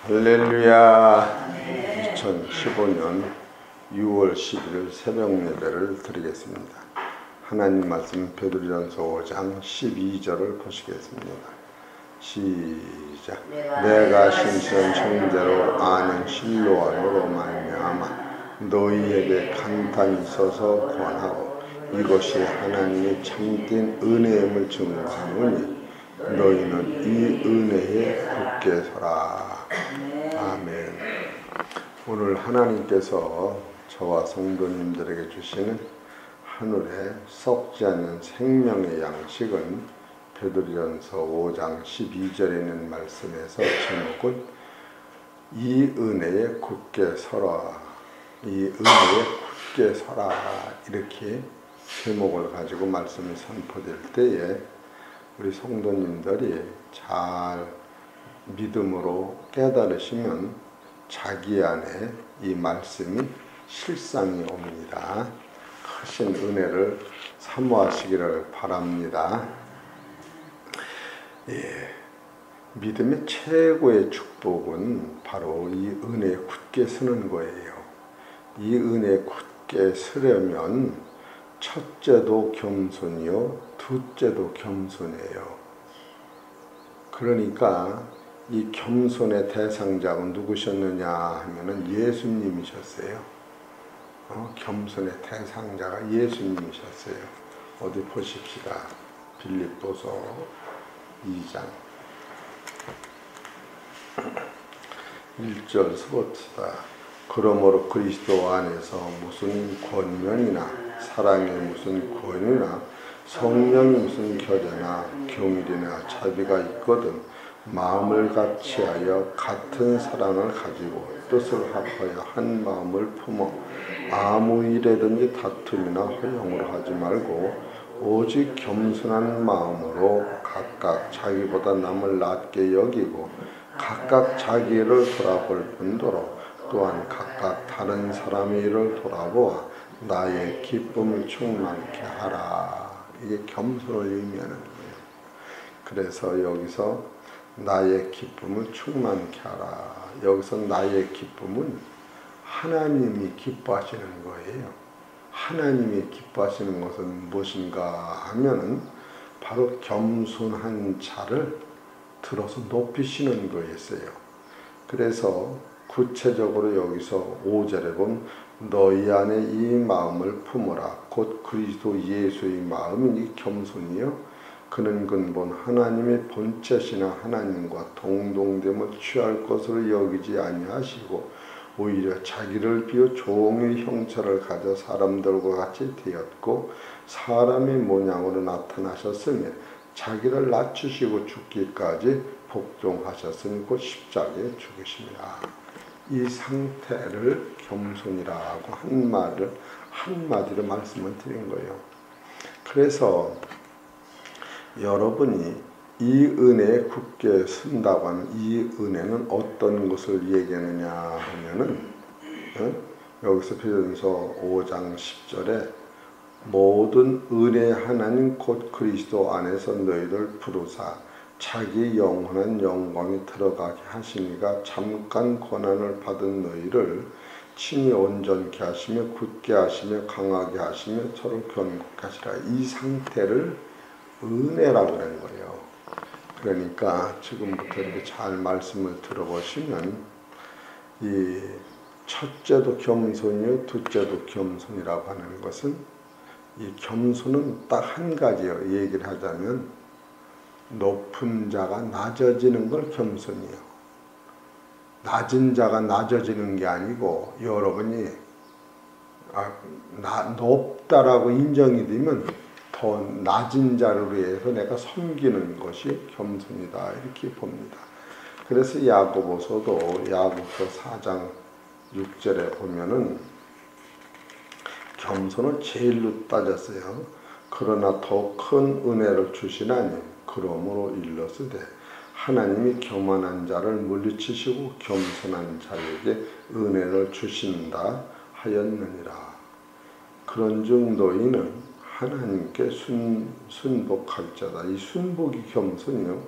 할렐루야. 2015년 6월 11일 새벽 예배를 드리겠습니다. 하나님 말씀 베드로전서 5장 12절을 보시겠습니다. 시작. 내가 신실한 청대로 아는 실로와로 말미암아 너희에게 간단히 써서 권하고 이것이 하나님의 참된 은혜임을 증거하노니 너희는 이 은혜에 굳게 서라. 아멘. 오늘 하나님께서 저와 성도님들에게 주시는 하늘에 썩지 않는 생명의 양식은 베드로전서 5장 12절에 있는 말씀에서 제목은 이 은혜에 굳게 서라. 이 은혜에 굳게 서라. 이렇게 제목을 가지고 말씀이 선포될 때에 우리 성도님들이 잘 믿음으로 깨달으시면 자기 안에 이 말씀이 실상이 옵니다. 크신 은혜를 사모하시기를 바랍니다. 믿음의 최고의 축복은 바로 이 은혜에 굳게 서는 거예요. 이 은혜에 굳게 서려면 첫째도 겸손이요, 둘째도 겸손이에요. 그러니까 이 겸손의 대상자가 누구셨느냐 하면은 예수님이셨어요. 겸손의 대상자가 예수님이셨어요. 어디 보십시다. 빌립보서 2장 1절서부터 그러므로 그리스도 안에서 무슨 권면이나 사랑의 무슨 권유나 성령의 무슨 교제나 교밀이나 자비가 있거든 마음을 같이하여 같은 사랑을 가지고 뜻을 합하여 한 마음을 품어 아무 일에든지 다툼이나 허용으로 하지 말고 오직 겸손한 마음으로 각각 자기보다 남을 낮게 여기고 각각 자기 일을 돌아볼 뿐더러 또한 각각 다른 사람의 일을 돌아보아 나의 기쁨을 충만케 하라. 이게 겸손을 의미하는 거예요. 그래서 여기서 나의 기쁨을 충만케 하라. 여기서 나의 기쁨은 하나님이 기뻐하시는 거예요. 하나님이 기뻐하시는 것은 무엇인가 하면은 바로 겸손한 자를 들어서 높이시는 거였어요. 그래서 구체적으로 여기서 5절에 보면 너희 안에 이 마음을 품어라. 곧 그리스도 예수의 마음이니 겸손이요. 그는 근본 하나님의 본체시나 하나님과 동등됨을 취할 것으로 여기지 아니하시고 오히려 자기를 비워 종의 형체를 가져 사람들과 같이 되었고 사람의 모양으로 나타나셨으며 자기를 낮추시고 죽기까지 복종하셨으니 곧 십자가에 죽으십니다. 이 상태를 겸손이라고 한마디로 말씀을 드린 거예요. 그래서 여러분이 이 은혜에 굳게 선다고 하면 이 은혜는 어떤 것을 얘기하느냐 하면은 여기서 베드로전서 5장 10절에 모든 은혜 하나님 곧 그리스도 안에서 너희를 부르사 자기 영원한 영광에 들어가게 하시니가 잠깐 고난을 받은 너희를 친히 온전케 하시며 굳게 하시며 강하게 하시며 서로 견고케 하시라. 이 상태를 은혜라고 그런 거예요. 그러니까 지금부터 이렇게 잘 말씀을 들어보시면 이 첫째도 겸손이요 둘째도 겸손이라고 하는 것은 이 겸손은 딱 한 가지예요. 얘기를 하자면 높은 자가 낮아지는 걸 겸손이에요. 낮은 자가 낮아지는 게 아니고 여러분이 높다라고 인정이 되면 더 낮은 자를 위해서 내가 섬기는 것이 겸손이다. 이렇게 봅니다. 그래서 야고보서도 야고보서 4장 6절에 보면은 겸손을 제일로 따졌어요. 그러나 더 큰 은혜를 주시나니 그러므로 일러스되 하나님이 교만한 자를 물리치시고 겸손한 자에게 은혜를 주신다 하였느니라. 그런즉 너희는 하나님께 순복할 자다. 이 순복이 겸손이요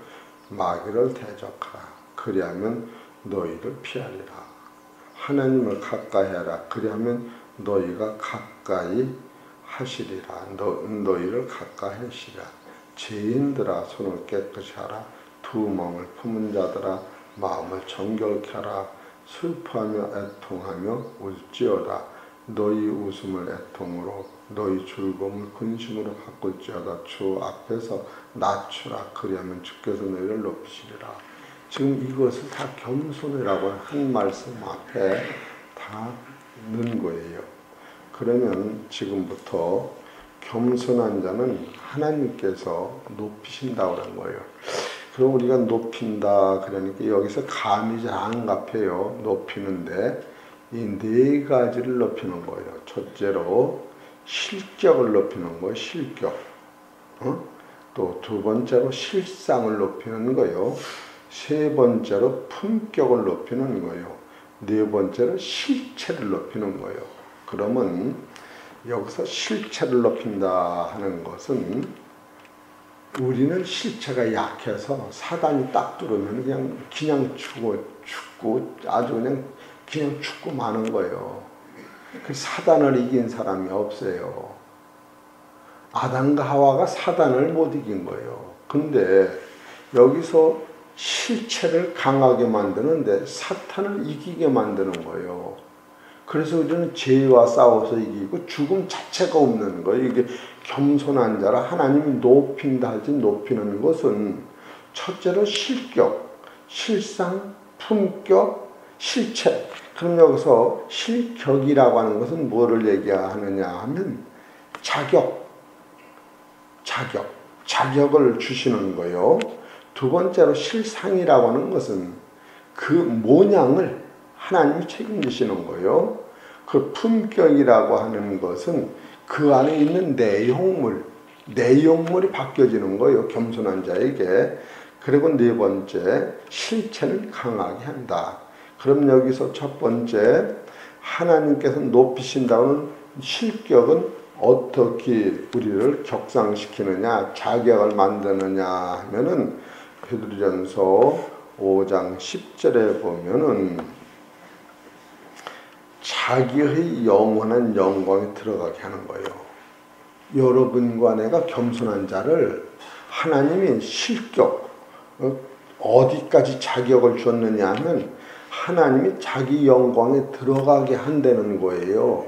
마귀를 대적하라. 그리하면 너희를 피하리라. 하나님을 가까이 하라. 그리하면 너희가 가까이 하시리라. 너희를 가까이 하시리라. 죄인들아 손을 깨끗이 하라. 두 마음을 품은 자들아 마음을 정결케 하라. 슬퍼하며 애통하며 울지어다. 너희 웃음을 애통으로 너희 즐거움을 근심으로 바꿀지어다. 주 앞에서 낮추라. 그리하면 주께서 너희를 높이시리라. 지금 이것을 다 겸손이라고 한 말씀 앞에 다 넣은 거예요. 그러면 지금부터 겸손한 자는 하나님께서 높이신다고 하는 거예요. 그럼 우리가 높인다 그러니까 여기서 감이 잘 안 잡혀요. 높이는데 이 네 가지를 높이는 거예요. 첫째로 실격을 높이는 거예요. 실격. 또 두 번째로 실상을 높이는 거예요. 세 번째로 품격을 높이는 거예요. 네 번째로 실체를 높이는 거예요. 그러면 여기서 실체를 높인다 하는 것은 우리는 실체가 약해서 사단이 딱 들어오면 그냥 죽고 아주 그냥 죽고 마는 거예요. 그 사단을 이긴 사람이 없어요. 아담과 하와가 사단을 못 이긴 거예요. 근데 여기서 실체를 강하게 만드는데 사탄을 이기게 만드는 거예요. 그래서 우리는 죄와 싸워서 이기고 죽음 자체가 없는 거예요. 이게 겸손한 자라 하나님이 높인다 할지 높이는 것은 첫째로 실격, 실상, 품격, 실체. 그럼 여기서 실격이라고 하는 것은 뭐를 얘기하느냐 하면 자격을 주시는 거예요. 두 번째로 실상이라고 하는 것은 그 모양을 하나님이 책임지시는 거예요. 그 품격이라고 하는 것은 그 안에 있는 내용물이 바뀌어지는 거예요. 겸손한 자에게. 그리고 네 번째, 실체는 강하게 한다. 그럼 여기서 첫 번째, 하나님께서 높이신다는 실격은 어떻게 우리를 격상시키느냐, 자격을 만드느냐 하면은 베드로전서 5장 10절에 보면은 자기의 영원한 영광에 들어가게 하는 거예요. 여러분과 내가 겸손한 자를 하나님이 실격, 어디까지 자격을 줬느냐 하면 하나님이 자기 영광에 들어가게 한다는 거예요.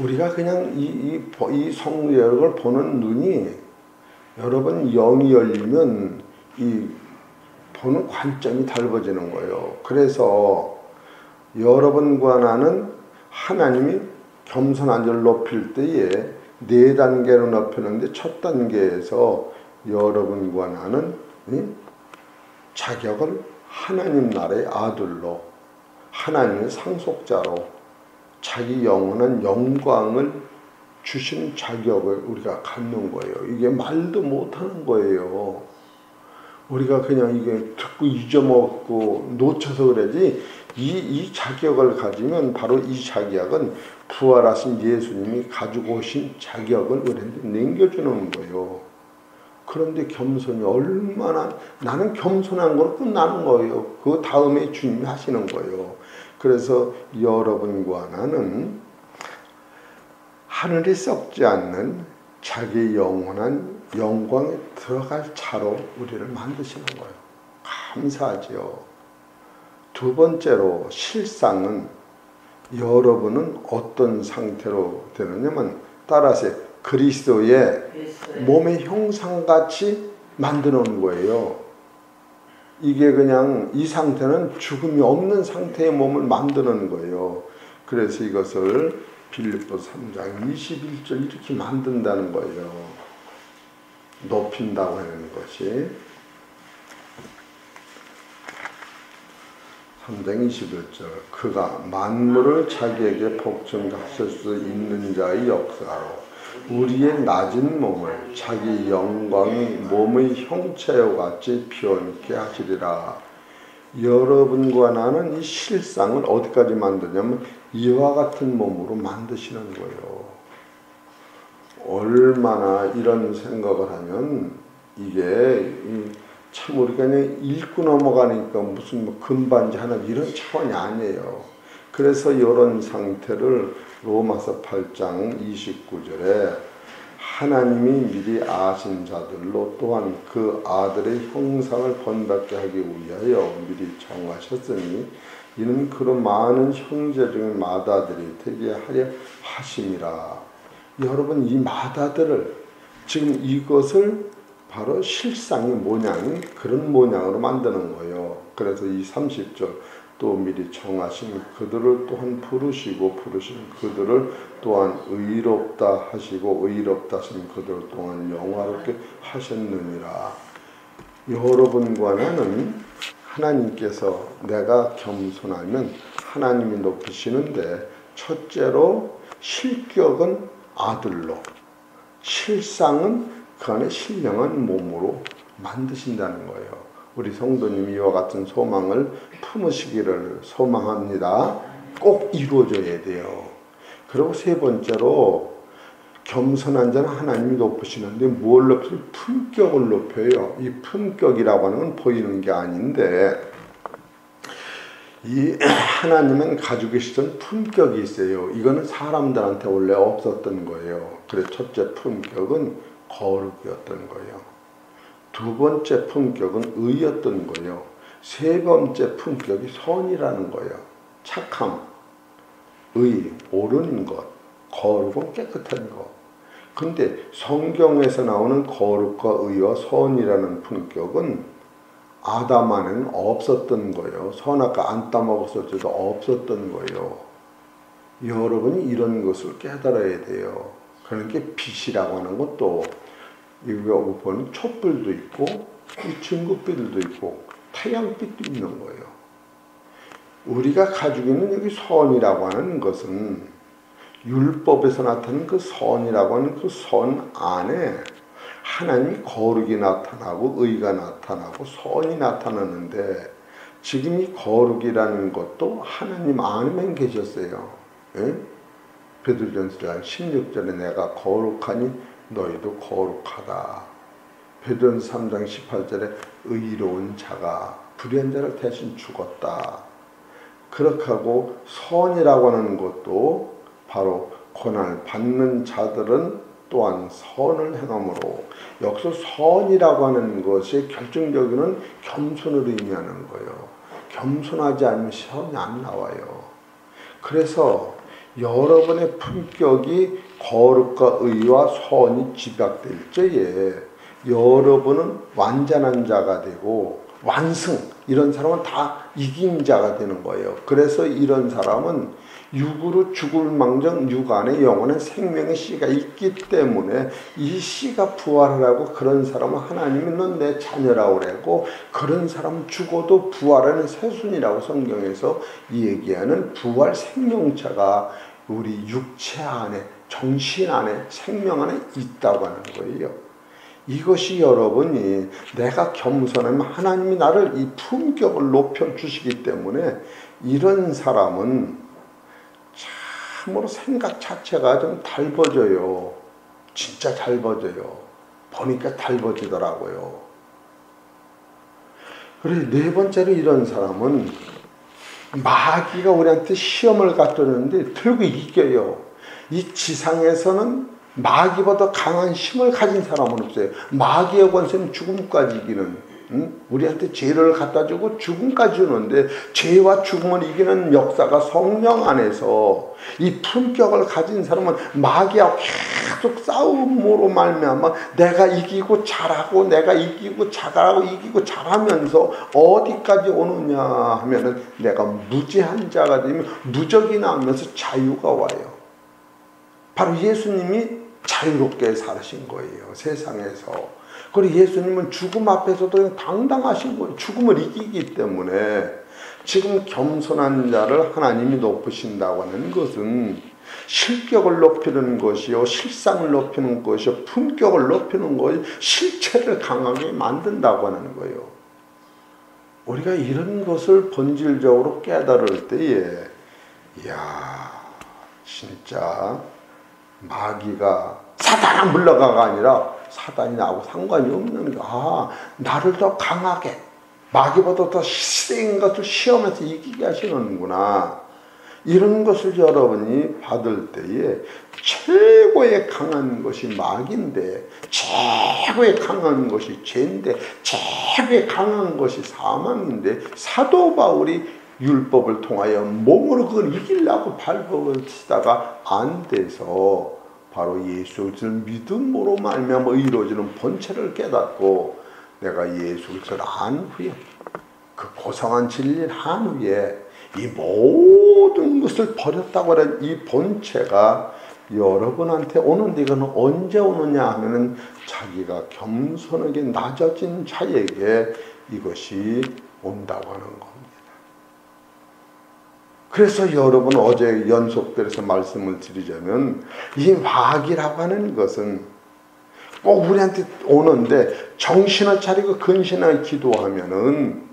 우리가 그냥 이 성경을 보는 눈이 여러분 영이 열리면 이 보는 관점이 달라지는 거예요. 그래서 여러분과 나는 하나님이 겸손한 자를 높일 때에 네 단계로 높이는데 첫 단계에서 여러분과 나는 자격을 하나님 나라의 아들로 하나님의 상속자로 자기 영원한 영광을 주신 자격을 우리가 갖는 거예요. 이게 말도 못하는 거예요. 우리가 그냥 이게 듣고 잊어먹고 놓쳐서 그러지 이 자격을 가지면 바로 이 자격은 부활하신 예수님이 가지고 오신 자격을 우리한테 남겨주는 거예요. 그런데 겸손이 얼마나 나는 겸손한 걸로 끝나는 거예요. 그 다음에 주님이 하시는 거예요. 그래서 여러분과 나는 하늘에 썩지 않는 자기 영원한 영광에 들어갈 차로 우리를 만드시는 거예요. 감사하지요. 두 번째로 실상은 여러분은 어떤 상태로 되느냐면 따라서 그리스도의 몸의 형상같이 만들어 놓은 거예요. 이게 그냥 이 상태는 죽음이 없는 상태의 몸을 만드는 거예요. 그래서 이것을 빌립보 3장 21절 이렇게 만든다는 거예요. 높인다고 하는 것이 3장 21절 그가 만물을 자기에게 복종하실 수 있는 자의 역사로 우리의 낮은 몸을 자기 영광의 몸의 형체와 같이 피어있게 하시리라. 여러분과 나는 이 실상을 어디까지 만드냐면 이와 같은 몸으로 만드시는 거예요. 얼마나 이런 생각을 하면 이게 참 우리가 그냥 읽고 넘어가니까 무슨 뭐 금반지 하나 이런 차원이 아니에요. 그래서 이런 상태를 로마서 8장 29절에 하나님이 미리 아신 자들로 또한 그 아들의 형상을 본받게 하기 위하여 미리 정하셨으니 이는 그런 많은 형제 중에 마다들이 되게 하려 하심이라. 여러분, 이 마다들을 지금 이것을 바로 실상의 모양인 그런 모양으로 만드는 거예요. 그래서 이 30절 또 미리 정하신 그들을 또한 부르시고 부르신 그들을 또한 의롭다 하시고 의롭다 하신 그들을 또한 영화롭게 하셨느니라. 여러분과 나는 하나님께서 내가 겸손하면 하나님이 높이시는데 첫째로 실격은 아들로, 실상은 그 안에 신령한 몸으로 만드신다는 거예요. 우리 성도님이 이와 같은 소망을 품으시기를 소망합니다. 꼭 이루어져야 돼요. 그리고 세 번째로 겸손한 자는 하나님이 높으시는데 뭘 높여요? 품격을 높여요. 이 품격이라고 하는 건 보이는 게 아닌데 이 하나님은 가지고 계시던 품격이 있어요. 이거는 사람들한테 원래 없었던 거예요. 그래서 첫째 품격은 거룩이었던 거예요. 두 번째 품격은 의였던 거예요. 세 번째 품격이 선이라는 거예요. 착함, 의, 옳은 것, 거룩은 깨끗한 것. 근데 성경에서 나오는 거룩과 의와 선이라는 품격은 아담 안에는 없었던 거예요. 선악과 안 따먹었을 때도 없었던 거예요. 여러분이 이런 것을 깨달아야 돼요. 그러니까 빛이라고 하는 것도 이거 보는 촛불도 있고 이 증거빛도 있고 태양빛도 있는 거예요. 우리가 가지고 있는 여기 선이라고 하는 것은 율법에서 나타나는 그 선이라고 하는 그 선 안에 하나님이 거룩이 나타나고 의가 나타나고 선이 나타나는데 지금 이 거룩이라는 것도 하나님 안에만 계셨어요. 예? 베드로전서 16절에 내가 거룩하니 너희도 거룩하다. 베드로전서 3장 18절에 의로운 자가 불의한 자를 대신 죽었다. 그렇게 하고 선이라고 하는 것도 바로 고난을 받는 자들은 또한 선을 행함으로 여기서 선이라고 하는 것이 결정적인 겸손을 의미하는 거예요. 겸손하지 않으면 선이 안 나와요. 그래서 여러분의 품격이 거룩과 의와 선이 집약될 때에 여러분은 완전한 자가 되고 완승, 이런 사람은 다 이긴 자가 되는 거예요. 그래서 이런 사람은 육으로 죽을 망정 육 안에 영원한 생명의 씨가 있기 때문에 이 씨가 부활을 하고 그런 사람은 하나님이 넌 내 자녀라고 그랬고 그런 사람 죽어도 부활하는 새순이라고 성경에서 얘기하는 부활 생명체가 우리 육체 안에 정신 안에 생명 안에 있다고 하는 거예요. 이것이 여러분이 내가 겸손하면 하나님이 나를 이 품격을 높여주시기 때문에 이런 사람은 참으로 생각 자체가 좀 달궈져요. 진짜 달궈져요. 보니까 달궈지더라고요. 그래, 네 번째로 이런 사람은 마귀가 우리한테 시험을 갖다주는데 들고 이겨요. 이 지상에서는 마귀보다 강한 힘을 가진 사람은 없어요. 마귀의 권세는 죽음까지 이기는, 우리한테 죄를 갖다주고 죽음까지 주는데 죄와 죽음을 이기는 역사가 성령 안에서 이 품격을 가진 사람은 마귀와 계속 싸움으로 말미암아 내가 이기고 잘하고 내가 이기고 잘하고 이기고 잘하면서 어디까지 오느냐 하면은 내가 무지한 자가 되면 무적이 나오면서 자유가 와요. 바로 예수님이 자유롭게 살으신 거예요. 세상에서. 그리고 예수님은 죽음 앞에서도 당당하신 거예요. 죽음을 이기기 때문에 지금 겸손한 자를 하나님이 높으신다고 하는 것은 실격을 높이는 것이요, 실상을 높이는 것이요, 품격을 높이는 것이요, 실체를 강하게 만든다고 하는 거예요. 우리가 이런 것을 본질적으로 깨달을 때에 이야, 진짜 마귀가 사단아 물러가가 아니라 사단이 나하고 상관이 없는 거. 아, 나를 더 강하게 마귀보다 더 센 것을 시험해서 이기게 하시는구나. 이런 것을 여러분이 받을 때에 최고의 강한 것이 마귀인데, 최고의 강한 것이 죄인데, 최고의 강한 것이 사망인데, 사도 바울이 율법을 통하여 몸으로 그걸 이기려고 발버둥을 치다가 안 돼서 바로 예수 그리스도를 믿음으로 말미암아 이루어지는 본체를 깨닫고, 내가 예수 그리스도를 안 후에, 그 고상한 진리를 한 후에 이 모든 것을 버렸다고 하는 이 본체가 여러분한테 오는데, 이거는 언제 오느냐 하면은 자기가 겸손하게 낮아진 자에게 이것이 온다고 하는 겁니다. 그래서 여러분, 어제 연속돼서 말씀을 드리자면, 이 마귀라고 하는 것은 꼭 우리한테 오는데 정신을 차리고 근신하게 기도하면은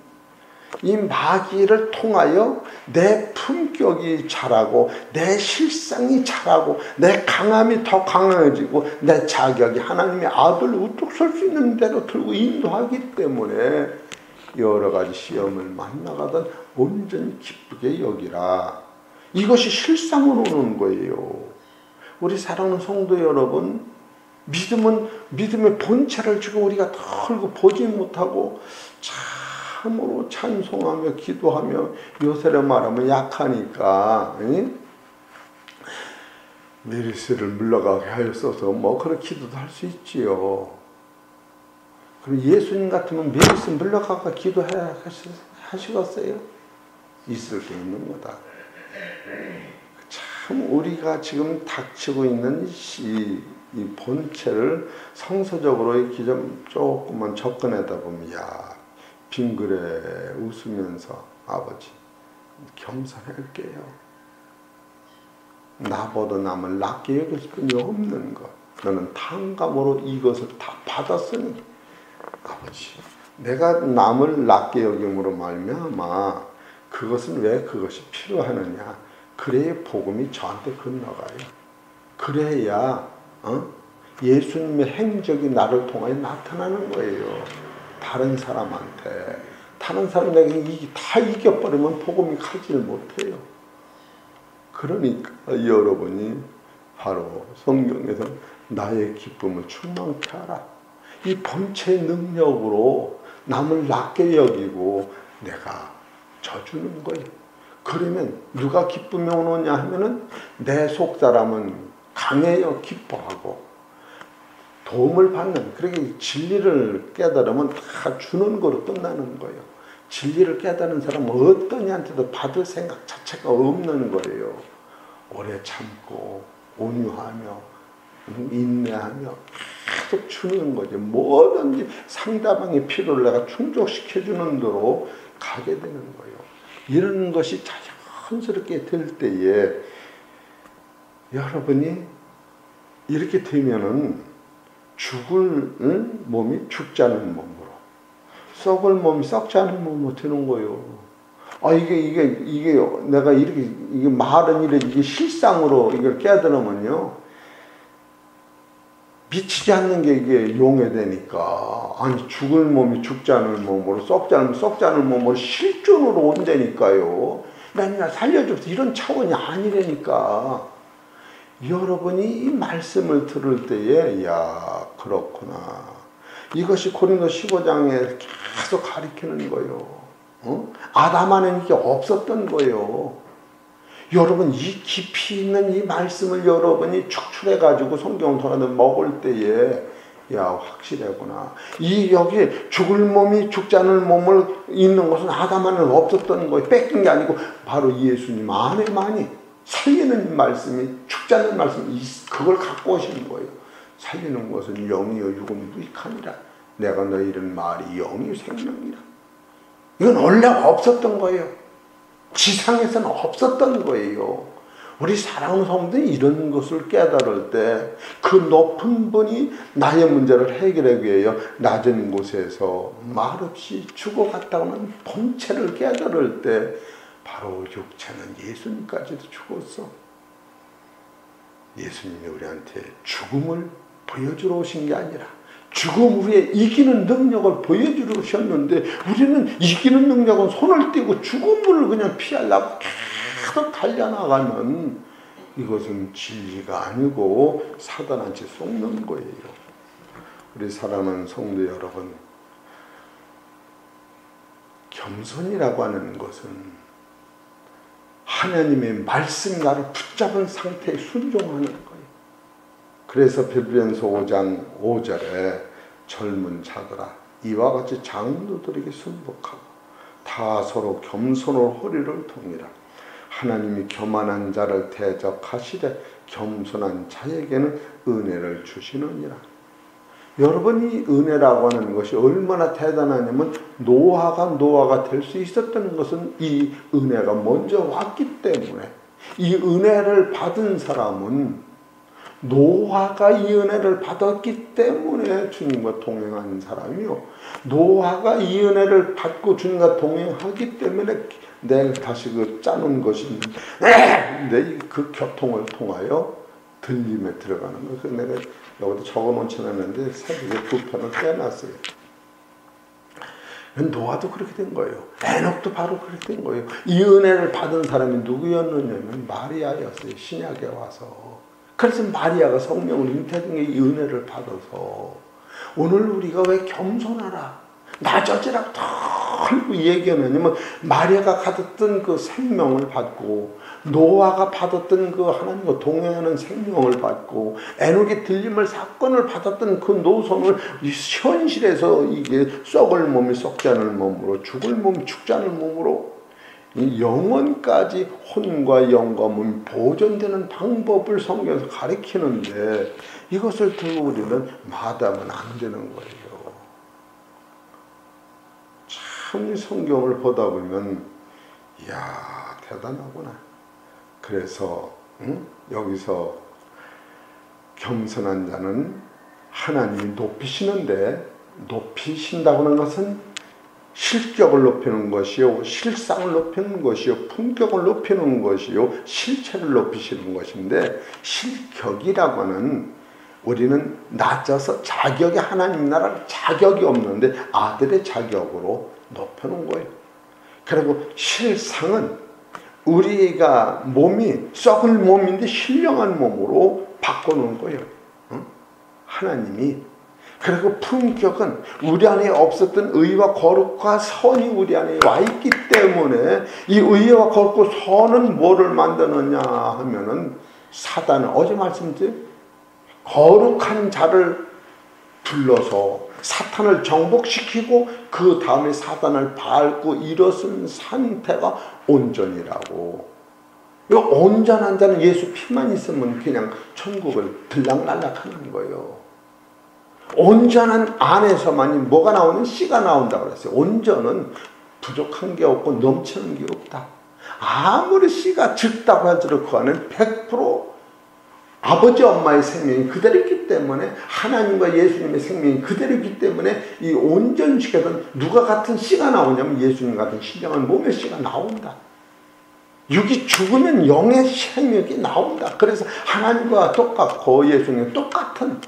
이 마귀를 통하여 내 품격이 자라고, 내 실상이 자라고, 내 강함이 더 강해지고, 내 자격이 하나님의 아들 우뚝 설 수 있는 대로 들고 인도하기 때문에 여러 가지 시험을 만나가던 온전히 기쁘게 여기라. 이것이 실상으로 오는 거예요. 우리 사랑하는 성도 여러분, 믿음은 믿음의 본체를 지금 우리가 털고 보지 못하고 참으로 찬송하며 기도하며, 요새로 말하면 약하니까 메르스를 물러가게 하였어서 뭐 그런 기도도 할 수 있지요. 그럼 예수님 같으면 메르스 물러가가 기도해야 하시겠어요? 있을 게 있는 거다. 참 우리가 지금 닥치고 있는 이 본체를 성서적으로 이렇게 좀 조금만 접근하다 보면, 야, 빙그레 웃으면서 아버지 겸손할게요. 나보다 남을 낮게 여길 수뿐이 없는 것. 너는 탕감으로 이것을 다 받았으니 아버지, 내가 남을 낮게 여김으로 말미암아 그것은 왜 그것이 필요하느냐. 그래야 복음이 저한테 건너가요. 그래야 예수님의 행적이 나를 통하여 나타나는 거예요. 다른 사람한테. 다른 사람에게 다 이겨버리면 복음이 가지를 못해요. 그러니까 여러분이 바로 성경에서 나의 기쁨을 충만케 하라. 이 본체의 능력으로 남을 낮게 여기고 내가 져주는 거예요. 그러면 누가 기쁨이 오느냐 하면은 내 속사람은 강해요. 기뻐하고 도움을 받는, 그렇게 진리를 깨달으면 다 주는 거로 끝나는 거예요. 진리를 깨달은 사람은 어떤 이한테도 받을 생각 자체가 없는 거예요. 오래 참고 온유하며 인내하며 계속 주는 거죠. 뭐든지 상대방의 필요를 내가 충족시켜주는 대로 가게 되는 거예요. 이런 것이 자연스럽게 될 때에 여러분이 이렇게 되면은 죽을 몸이 죽지 않은 몸으로, 썩을 몸이 썩지 않은 몸으로 되는 거예요. 아, 이게 내가 이렇게, 이게 말은 이게 실상으로 이걸 깨달으면요, 미치지 않는 게 이게 용해되니까. 아니, 죽을 몸이 죽지 않은 몸으로, 썩지 않은 몸으로 실존으로 온다니까요. 맨날 살려줘서 이런 차원이 아니라니까. 여러분이 이 말씀을 들을 때에, 야, 그렇구나. 이것이 고린도 15장에 계속 가리키는 거예요. 아담 안에는 이게 없었던 거예요. 여러분, 이 깊이 있는 이 말씀을 여러분이 축출해가지고 성경 통해서 먹을 때에, 야, 확실하구나. 여기 죽을 몸이 죽지 않을 몸을 있는 것은 아담 안에는 없었던 거예요. 뺏긴 게 아니고 바로 예수님 안에만이 살리는 말씀이, 죽지 않는 말씀이 그걸 갖고 오시는 거예요. 살리는 것은 영이요 육은 무익하니라. 내가 너희를 말이 영이 생명이라. 이건 원래 없었던 거예요. 지상에서는 없었던 거예요. 우리 사랑하는 성도들이 이런 것을 깨달을 때 그 높은 분이 나의 문제를 해결하기 위하여 낮은 곳에서 말없이 죽어갔다고 하는 본체를 깨달을 때 바로 육체는 예수님까지도 죽었어. 예수님이 우리한테 죽음을 보여주러 오신 게 아니라 죽음 후에 이기는 능력을 보여주셨는데 우리는 이기는 능력은 손을 떼고 죽음을 그냥 피하려고 계속 달려나가면 이것은 진리가 아니고 사단한테 속는 거예요. 우리 사랑하는 성도 여러분, 겸손이라고 하는 것은 하나님의 말씀과를 붙잡은 상태에 순종하는 거예요. 그래서 빌립보서 5장 5절에 젊은 자들아 이와 같이 장로들에게 순복하고 다 서로 겸손으로 허리를 동이라. 하나님이 교만한 자를 대적하시되 겸손한 자에게는 은혜를 주시느니라. 여러분이 은혜라고 하는 것이 얼마나 대단하냐면 노아가 될 수 있었던 것은 이 은혜가 먼저 왔기 때문에, 이 은혜를 받은 사람은 노아가 이 은혜를 받았기 때문에 주님과 동행하는 사람이요, 노아가 이 은혜를 받고 주님과 동행하기 때문에 내일 다시 그 짜는 것이 내 그 교통을 통하여 들림에 들어가는 거예요. 그래서 내가 여기도 적어놓지 않았는데 새벽에 두 편을 빼놨어요. 노아도 그렇게 된 거예요. 에녹도 바로 그렇게 된 거예요. 이 은혜를 받은 사람이 누구였느냐면 마리아였어요. 신약에 와서. 그래서 마리아가 성령을 잉태된 게 이 은혜를 받아서 오늘 우리가 왜 겸손하라, 낮아지라고 털고 얘기하느냐면 마리아가 가졌던 그 생명을 받고 노아가 받았던 그 하나님과 동행하는 생명을 받고 에녹의 들림을 사건을 받았던 그 노선을 현실에서 이게 썩을 몸이 썩지 않을 몸으로, 죽을 몸이 죽지 않을 몸으로 이 영원까지 혼과 영과 몸이 보존되는 방법을 성경에서 가르치는데 이것을 들고 우리는 마다하면 안 되는 거예요. 참 성경을 보다 보면 이야 대단하구나. 그래서 여기서 겸손한 자는 하나님이 높이시는데, 높이신다고 하는 것은 실격을 높이는 것이요, 실상을 높이는 것이요, 품격을 높이는 것이요, 실체를 높이시는 것인데, 실격이라고 하는 우리는 낮아서 자격이 하나님 나라 자격이 없는데 아들의 자격으로 높여놓은 거예요. 그리고 실상은 우리가 몸이 썩을 몸인데 신령한 몸으로 바꿔놓은 거예요. 하나님이. 그리고 품격은 우리 안에 없었던 의와 거룩과 선이 우리 안에 와 있기 때문에 이 의와 거룩과 선은 뭐를 만드느냐 하면은 사단은 어제 말씀드린 거룩한 자를 불러서 사탄을 정복시키고 그 다음에 사단을 밟고 일어선 상태가 온전이라고. 이 온전한 자는 예수 피만 있으면 그냥 천국을 들락날락하는 거예요. 온전한 안에서만이 뭐가 나오는 씨가 나온다고 그랬어요. 온전은 부족한 게 없고 넘치는 게 없다. 아무리 씨가 적다고 하더라도 그 안에는 100% 아버지 엄마의 생명이 그대로 있기 때문에, 하나님과 예수님의 생명이 그대로 있기 때문에 이 온전식에서는 누가 같은 씨가 나오냐면 예수님 같은 신령한 몸의 씨가 나온다. 육이 죽으면 영의 생명이 나온다. 그래서 하나님과 똑같고 예수님 똑같은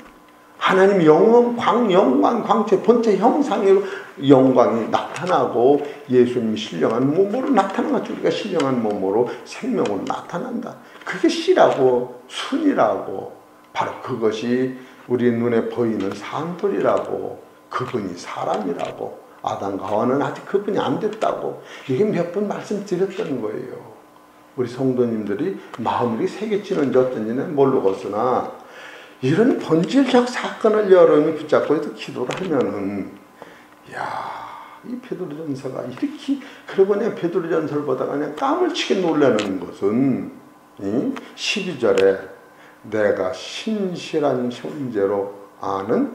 하나님 영광, 광채, 본체 형상으로 영광이 나타나고 예수님이 신령한 몸으로 나타나는 것처럼 우리가 신령한 몸으로 생명으로 나타난다. 그게 씨라고, 순이라고, 바로 그것이 우리 눈에 보이는 산돌이라고, 그분이 사람이라고, 아담과 하와는 아직 그분이 안 됐다고, 이게 몇 번 말씀드렸던 거예요. 우리 성도님들이 마음이 새겨지는지 어쩐지는 모르겠으나 이런 본질적 사건을 여러분이 붙잡고 기도를 하면은, 이 베드로전서가 이렇게, 그러고 그냥 베드로전서를 보다가 그냥 까물치게 놀라는 것은 12절에 내가 신실한 형제로 아는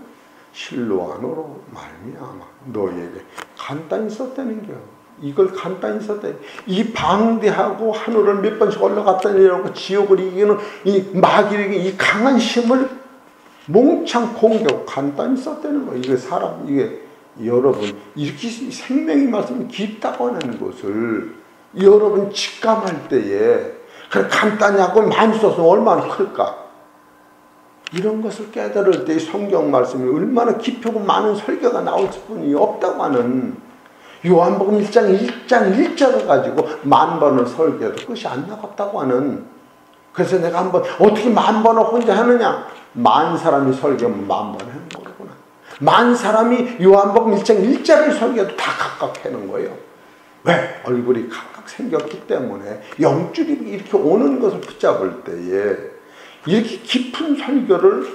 실로안으로 말미암아 너희에게 간단히 썼다는 거예요. 이걸 간단히 썼다. 이 방대하고 하늘을 몇 번씩 올라갔다 내려오고 지옥을 이기는 이 마귀에게 이 강한 힘을 몽창 공격 간단히 썼다는 거예요. 이게 사람, 이게 여러분 이렇게 생명의 말씀이 깊다고 하는 것을 여러분 직감할 때에 그래 간단히 하고 많이 써서 얼마나 클까? 이런 것을 깨달을 때 성경 말씀이 얼마나 깊고 많은 설교가 나올 뿐이 없다고 하는 요한복음 1장 1절을 가지고 10,000번을 설교해도 끝이 안 나갔다고 하는. 그래서 내가 한번 어떻게 10,000번을 혼자 하느냐. 10,000사람이 설교하면 10,000번 하는 거구나. 10,000사람이 요한복음 1장 1절을 설교해도 다 각각 하는 거예요. 왜? 얼굴이 각각 생겼기 때문에 영줄이 이렇게 오는 것을 붙잡을 때에 이렇게 깊은 설교를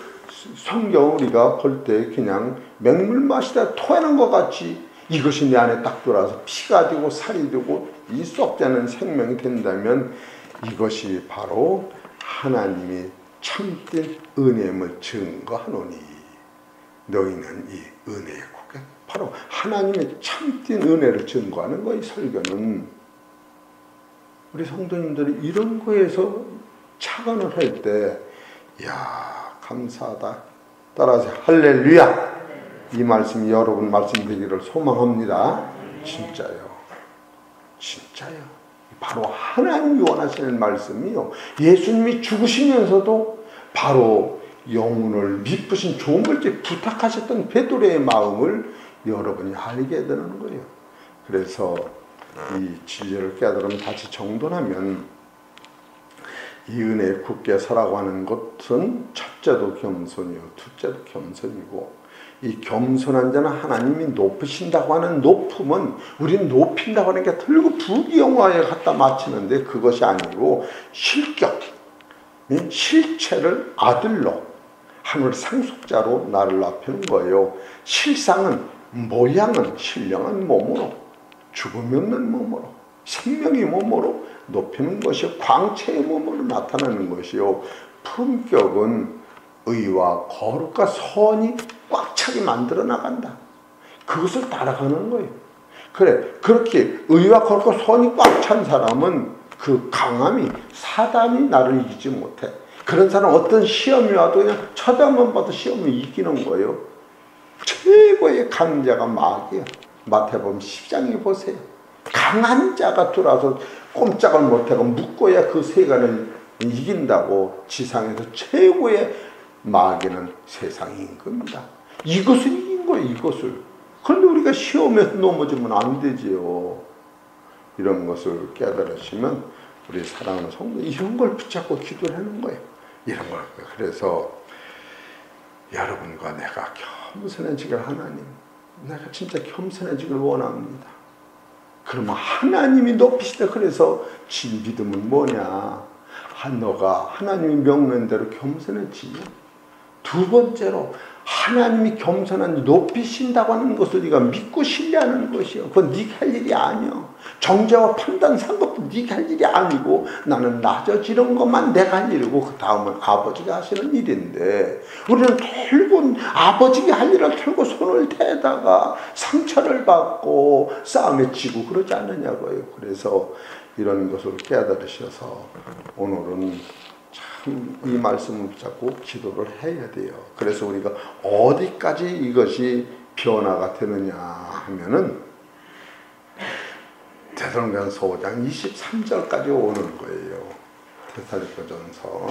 성경 우리가 볼 때 그냥 맹물 마시다 토하는 것 같이 이것이 내 안에 딱 들어와서 피가 되고 살이 되고 이 썩지 않은 생명이 된다면 이것이 바로 하나님이 참된 은혜임을 증거하노니 너희는 이 은혜의 국에 바로 하나님의 참된 은혜를 증거하는 거예요. 설교는 우리 성도님들이 이런 거에서 착안을 할 때 야 감사하다 따라서 할렐루야 이 말씀이 여러분 말씀 되기를 소망합니다. 진짜요. 진짜요. 바로 하나님이 원하시는 말씀이요. 예수님이 죽으시면서도 바로 영혼을 미쁘신 좋은 것을 부탁하셨던 베드로의 마음을 여러분이 알게 되는 거예요. 그래서 이 진리를 깨달으면 다시 정돈하면 이 은혜에 굳게 서라고 하는 것은 첫째도 겸손이요 둘째도 겸손이고 이 겸손한 자는 하나님이 높으신다고 하는 높음은 우리는 높인다고 하는 게 들고 부귀영화에 갖다 맞추는데 그것이 아니고 실격, 실체를 아들로 하늘 상속자로 나를 높이는 거예요. 실상은 모양은 신령한 몸으로 죽음이 없는 몸으로 생명의 몸으로 높이는 것이 광채의 몸으로 나타나는 것이요. 품격은 의와 거룩과 선이 꽉 차게 만들어 나간다. 그것을 따라가는 거예요. 그래 그렇게 의와 거룩과 선이 꽉 찬 사람은 그 강함이 사단이 나를 이기지 못해. 그런 사람은 어떤 시험이 와도 그냥 쳐다만 봐도 시험을 이기는 거예요. 최고의 강자가 마귀야. 마태복음 10장에 보세요. 강한 자가 들어와서 꼼짝을 못하고 묶어야 그 세간을 이긴다고. 지상에서 최고의 마귀는 세상의 임금입니다. 이것을 이긴 거예요. 이것을. 그런데 우리가 시험에서 넘어지면 안 되지요. 이런 것을 깨달으시면 우리 사랑하는 성도 이런 걸 붙잡고 기도를 하는 거예요. 이런 걸. 그래서 여러분과 내가 겸손해지길 하나님, 내가 진짜 겸손해지길 원합니다. 그러면 하나님이 높이시다. 그래서 진 믿음은 뭐냐? 너가 하나님이 명령 대로 겸손해지면 두 번째로 하나님이 겸손한 높이신다고 하는 것을 네가 믿고 신뢰하는 것이요. 그건 네가 할 일이 아니요. 정죄와 판단 상것도 네가 할 일이 아니고 나는 낮아지는 것만 내가 할 일이고 그 다음은 아버지가 하시는 일인데 우리는 털고 아버지가 할 일을 털고 손을 대다가 상처를 받고 싸움에 지고 그러지 않느냐고요. 그래서 이런 것을 깨달으셔서 오늘은 참 이 말씀을 붙잡고 기도를 해야 돼요. 그래서 우리가 어디까지 이것이 변화가 되느냐 하면은 데살로니가전서 5장 23절까지 오는 거예요. 데살로니가전서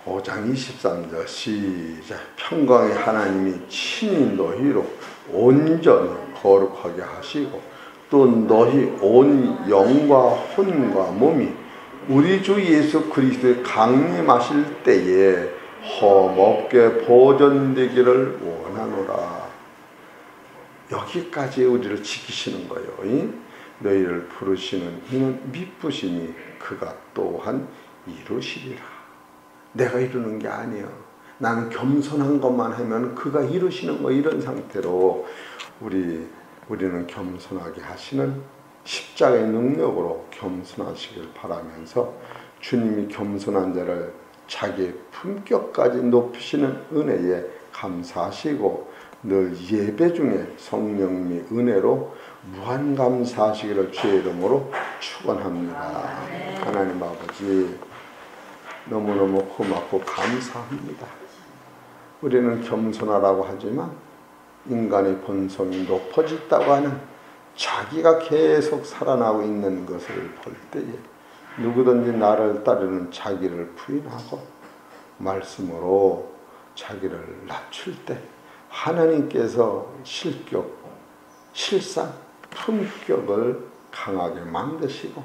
5장 23절 시작. 평강의 하나님이 친히 너희로 온전히 거룩하게 하시고 또 너희 온 영과 혼과 몸이 우리 주 예수 그리스도의 강림하실 때에 험없게 보존되기를 원하노라. 여기까지 우리를 지키시는 거예요. 너희를 부르시는 이는 미쁘시니 그가 또한 이루시리라. 내가 이루는 게 아니야. 나는 겸손한 것만 하면 그가 이루시는 거. 이런 상태로 우리는 겸손하게 하시는 십자가의 능력으로 겸손하시길 바라면서 주님이 겸손한 자를 자기의 품격까지 높이시는 은혜에 감사하시고 늘 예배 중에 성령님의 은혜로 무한 감사하시기를 주의 이름으로 축원합니다. 하나님 아버지 너무너무 고맙고 감사합니다. 우리는 겸손하라고 하지만 인간의 본성이 높아졌다고 하는 자기가 계속 살아나고 있는 것을 볼 때에 누구든지 나를 따르는 자기를 부인하고 말씀으로 자기를 낮출 때 하나님께서 실상, 품격을 강하게 만드시고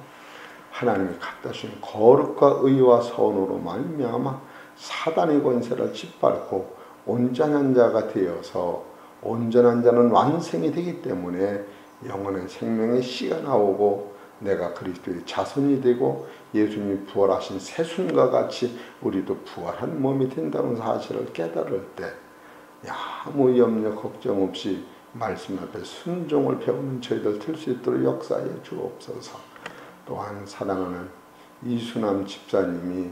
하나님이 갖다 주신 거룩과 의와 선으로 말미암아 사단의 권세를 짓밟고 온전한 자가 되어서 온전한 자는 완성이 되기 때문에 영원한 생명의 씨가 나오고 내가 그리스도의 자손이 되고 예수님이 부활하신 새순과 같이 우리도 부활한 몸이 된다는 사실을 깨달을 때 아무 염려 걱정 없이 말씀 앞에 순종을 배우는 저희들 될 수 있도록 역사해 주옵소서. 또한 사랑하는 이수남 집사님이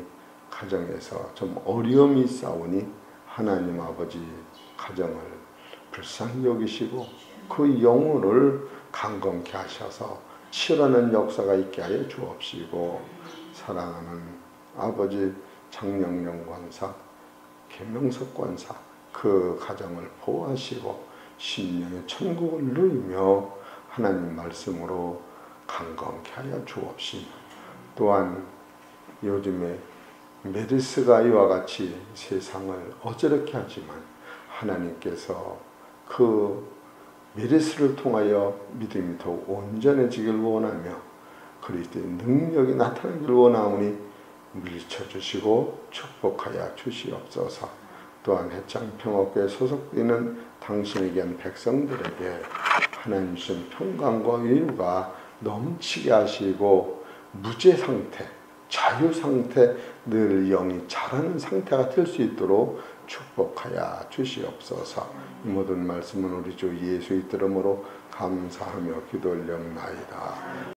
가정에서 좀 어려움이 있사오니 하나님 아버지 가정을 불쌍히 여기시고 그 영혼을 강건케 하셔서 치유하는 역사가 있게 하여 주옵시고 사랑하는 아버지 장영영 권사, 김명석 권사 그 가정을 보호하시고 심령의 천국을 누리며 하나님 말씀으로 강건케 하여 주옵시며 또한 요즘에 메르스가 이와 같이 세상을 어지럽게 하지만 하나님께서 그 메르스를 통하여 믿음이 더욱 온전해지길 원하며 그리스도의 능력이 나타나길 원하오니 밀쳐주시고 축복하여 주시옵소서. 또한 해창평화교회 소속되는 당신에게 귀한 백성들에게 하나님 주신 평강과 위로가 넘치게 하시고 무죄 상태, 자유 상태, 늘 영이 자라는 상태가 될 수 있도록 축복하여 주시옵소서. 이 모든 말씀은 우리 주 예수의 이름으로 감사하며 기도 올려옵나이다.